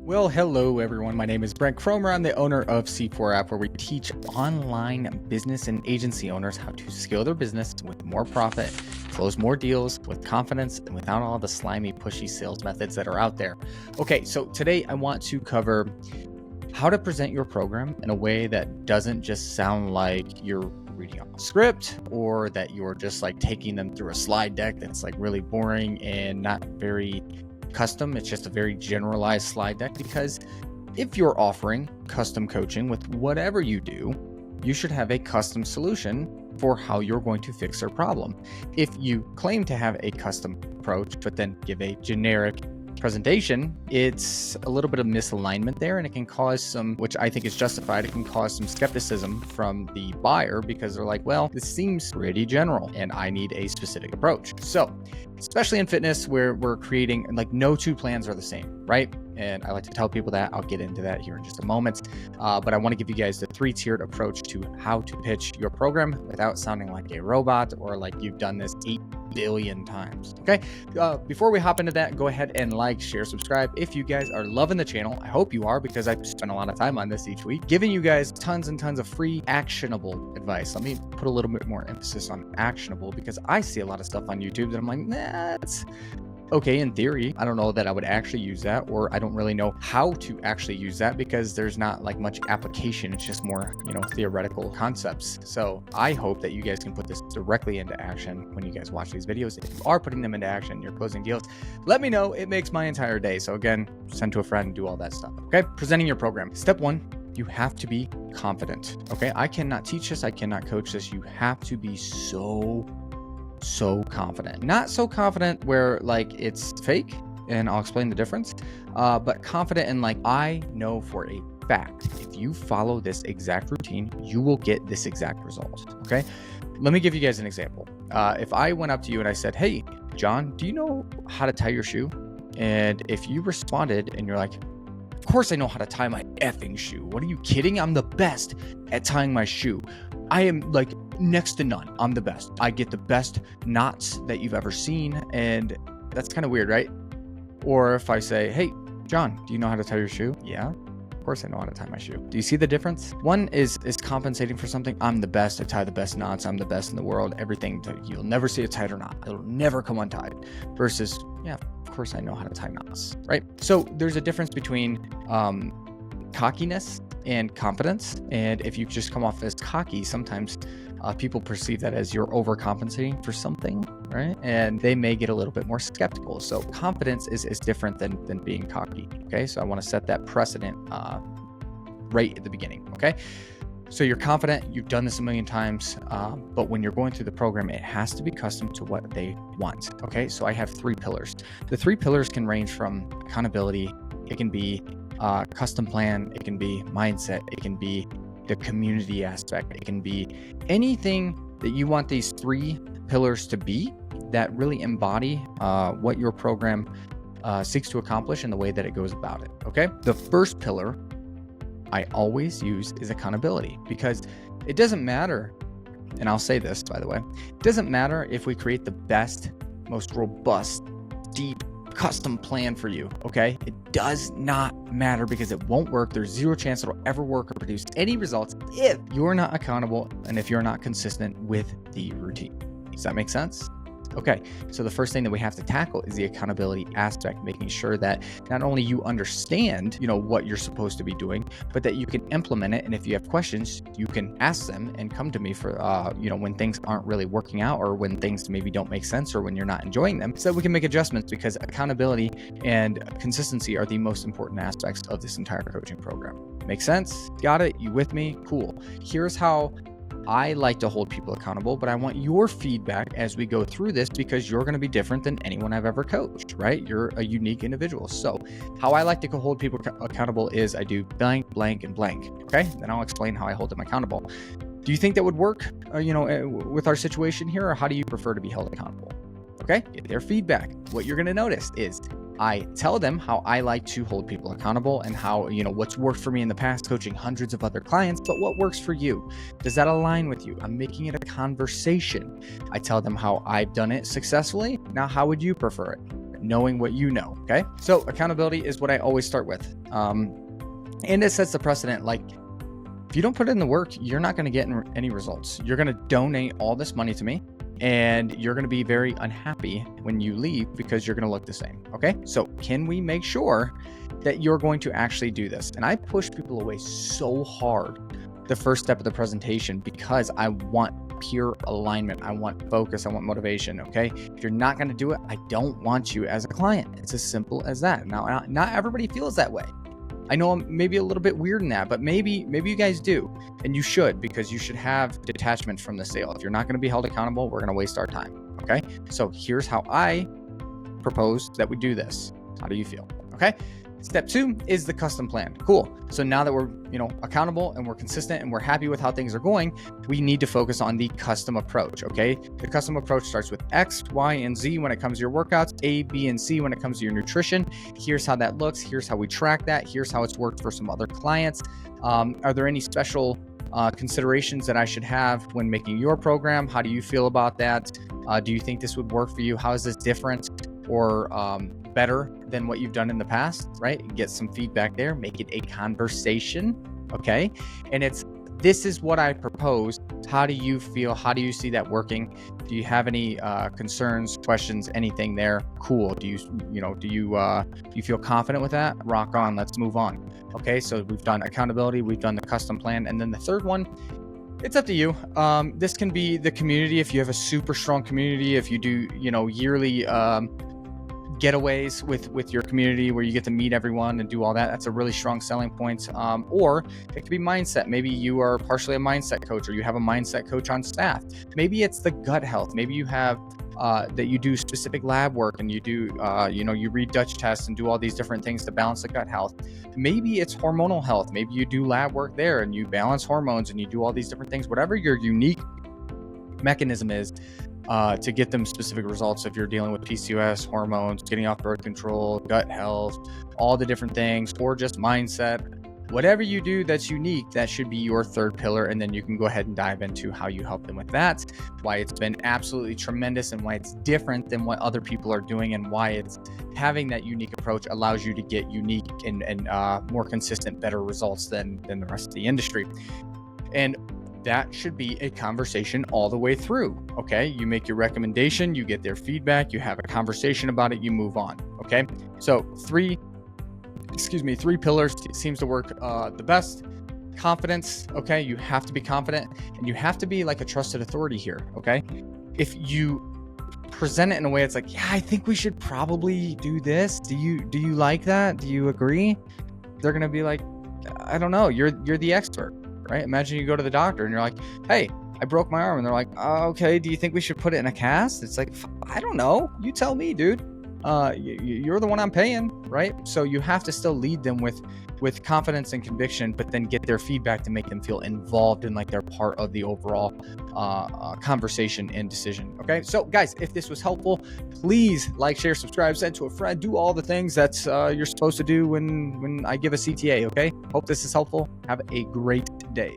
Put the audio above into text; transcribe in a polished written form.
Well, hello everyone. My name is Brent Kromer. I'm the owner of C4 App, where we teach online business and agency owners how to scale their business with more profit, close more deals with confidence, and without all the slimy, pushy sales methods that are out there. Okay, so today I want to cover how to present your program in a way that doesn't just sound like you're reading off a script, or that you're just like taking them through a slide deck that's like really boring and not very custom. It's just a very generalized slide deck, because if you're offering custom coaching with whatever you do, you should have a custom solution for how you're going to fix their problem. If you claim to have a custom approach, but then give a generic presentation, it's a little bit of misalignment there, and it can cause some, which I think is justified, it can cause some skepticism from the buyer, because they're like, well, this seems pretty general and I need a specific approach. So especially in fitness, where we're creating, like, no two plans are the same, right? And I like to tell people that. I'll get into that here in just a moment. But I want to give you guys the 3-tiered approach to how to pitch your program without sounding like a robot or like you've done this 8 billion times. Okay. Before we hop into that, go ahead and like, share, subscribe. If you guys are loving the channel, I hope you are, because I spend a lot of time on this each week, giving you guys tons and tons of free actionable advice. Let me put a little bit more emphasis on actionable, because I see a lot of stuff on YouTube that I'm like, nah, it's okay in theory. I don't know that I would actually use that, or I don't really know how to actually use that, because there's not like much application. It's just more, theoretical concepts. So I hope that you guys can put this directly into action when you guys watch these videos. If you are putting them into action, you're closing deals, let me know. It makes my entire day. So again, send to a friend, do all that stuff. Okay. Presenting your program. Step 1, you have to be confident. Okay. I cannot teach this. I cannot coach this. You have to be so confident. Not so confident where like it's fake, and I'll explain the difference, but confident in like, I know for a fact, if you follow this exact routine, you will get this exact result. Okay. Let me give you guys an example. If I went up to you and I said, hey, John, do you know how to tie your shoe? And if you responded and you're like, of course I know how to tie my effing shoe. What are you kidding? I'm the best at tying my shoe. I am like next to none. I'm the best. I get the best knots that you've ever seen. And that's kind of weird, right? Or if I say, hey, John, do you know how to tie your shoe? Yeah, of course I know how to tie my shoe. Do you see the difference? One is compensating for something. I'm the best. I tie the best knots. I'm the best in the world. Everything. You'll never see a tied or knot. It'll never come untied. Versus, yeah, of course I know how to tie knots, right? So there's a difference between cockiness and confidence. And if you just come off as cocky, sometimes people perceive that as you're overcompensating for something, right? And they may get a little bit more skeptical. So confidence is different than being cocky. Okay. So I want to set that precedent right at the beginning. Okay. So you're confident, you've done this a million times, but when you're going through the program, it has to be custom to what they want. Okay. So I have 3 pillars. The 3 pillars can range from accountability. It can be custom plan. It can be mindset. It can be the community aspect. It can be anything that you want these 3 pillars to be that really embody what your program seeks to accomplish and the way that it goes about it. Okay. The first pillar I always use is accountability, because it doesn't matter. And I'll say this, by the way, it doesn't matter if we create the best, most robust, deep, custom plan for you. Okay. It does not matter, because it won't work. There's 0 chance it'll ever work or produce any results if you're not accountable and if you're not consistent with the routine. Does that make sense? Okay. So the first thing that we have to tackle is the accountability aspect, making sure that not only you understand, what you're supposed to be doing, but that you can implement it. And if you have questions, you can ask them and come to me for, when things aren't really working out, or when things maybe don't make sense, or when you're not enjoying them, so that we can make adjustments, because accountability and consistency are the most important aspects of this entire coaching program. Make sense? Got it? You with me? Cool. Here's how I like to hold people accountable, but I want your feedback as we go through this, because you're going to be different than anyone I've ever coached, right? You're a unique individual. So how I like to hold people accountable is I do blank, blank, and blank. Okay. Then I'll explain how I hold them accountable. Do you think that would work, with our situation here, or how do you prefer to be held accountable? Okay. Get their feedback. What you're going to notice is I tell them how I like to hold people accountable, and how, what's worked for me in the past coaching hundreds of other clients, but what works for you? Does that align with you? I'm making it a conversation. I tell them how I've done it successfully. Now, how would you prefer it? knowing what you know. Okay. So accountability is what I always start with. And it sets the precedent. Like, if you don't put in the work, you're not going to get any results. You're going to donate all this money to me, and you're going to be very unhappy when you leave because you're going to look the same. Okay. So can we make sure that you're going to actually do this? And I push people away so hard the first step of the presentation because I want pure alignment. I want focus. I want motivation. Okay. If you're not going to do it, I don't want you as a client. It's as simple as that. Now, not everybody feels that way. I know I'm maybe a little bit weird in that, but maybe you guys do, and you should, because you should have detachment from the sale. If you're not going to be held accountable, we're going to waste our time. Okay. So here's how I propose that we do this. How do you feel? Okay. Step 2 is the custom plan. Cool. So now that we're, accountable and we're consistent and we're happy with how things are going, we need to focus on the custom approach. Okay. The custom approach starts with X, Y, and Z when it comes to your workouts, A, B, and C when it comes to your nutrition. Here's how that looks. Here's how we track that. Here's how it's worked for some other clients. Are there any special considerations that I should have when making your program? How do you feel about that? Do you think this would work for you? How is this different or better than what you've done in the past, right? Get some feedback there, make it a conversation, okay? And this is what I propose. How do you feel? How do you see that working? Do you have any concerns, questions, anything there? Cool. Do you feel confident with that? Rock on, let's move on. Okay, so we've done accountability, we've done the custom plan, and then the third one, it's up to you. This can be the community. If you have a super strong community, if you do, yearly getaways with your community where you get to meet everyone and do all that, that's a really strong selling point. Or it could be mindset. Maybe you are partially a mindset coach, or you have a mindset coach on staff. Maybe it's the gut health. Maybe you have that you do specific lab work, and you do you read Dutch tests and do all these different things to balance the gut health. Maybe it's hormonal health. Maybe you do lab work there and you balance hormones and you do all these different things. Whatever your unique mechanism is to get them specific results. If you're dealing with PCOS, hormones, getting off birth control, gut health, all the different things, or just mindset, whatever you do that's unique, that should be your third pillar. And then you can go ahead and dive into how you help them with that, why it's been absolutely tremendous, and why it's different than what other people are doing, and why it's having that unique approach allows you to get unique and more consistent, better results than the rest of the industry. And that should be a conversation all the way through. Okay. You make your recommendation, you get their feedback, you have a conversation about it, you move on. Okay. So three pillars seems to work the best. Confidence. Okay. You have to be confident, and you have to be like a trusted authority here. Okay. If you present it in a way it's like, yeah, I think we should probably do this. Do you like that? Do you agree? They're going to be like, I don't know. You're the expert. Right? Imagine you go to the doctor and you're like, hey, I broke my arm. And they're like, okay, do you think we should put it in a cast? It's like, I don't know. You tell me, dude. You're the one I'm paying, right? So you have to still lead them with confidence and conviction, but then get their feedback to make them feel involved and like they're part of the overall conversation and decision. Okay. So guys, if this was helpful, please like, share, subscribe, send to a friend, do all the things that you're supposed to do when I give a CTA. Okay. Hope this is helpful. Have a great day.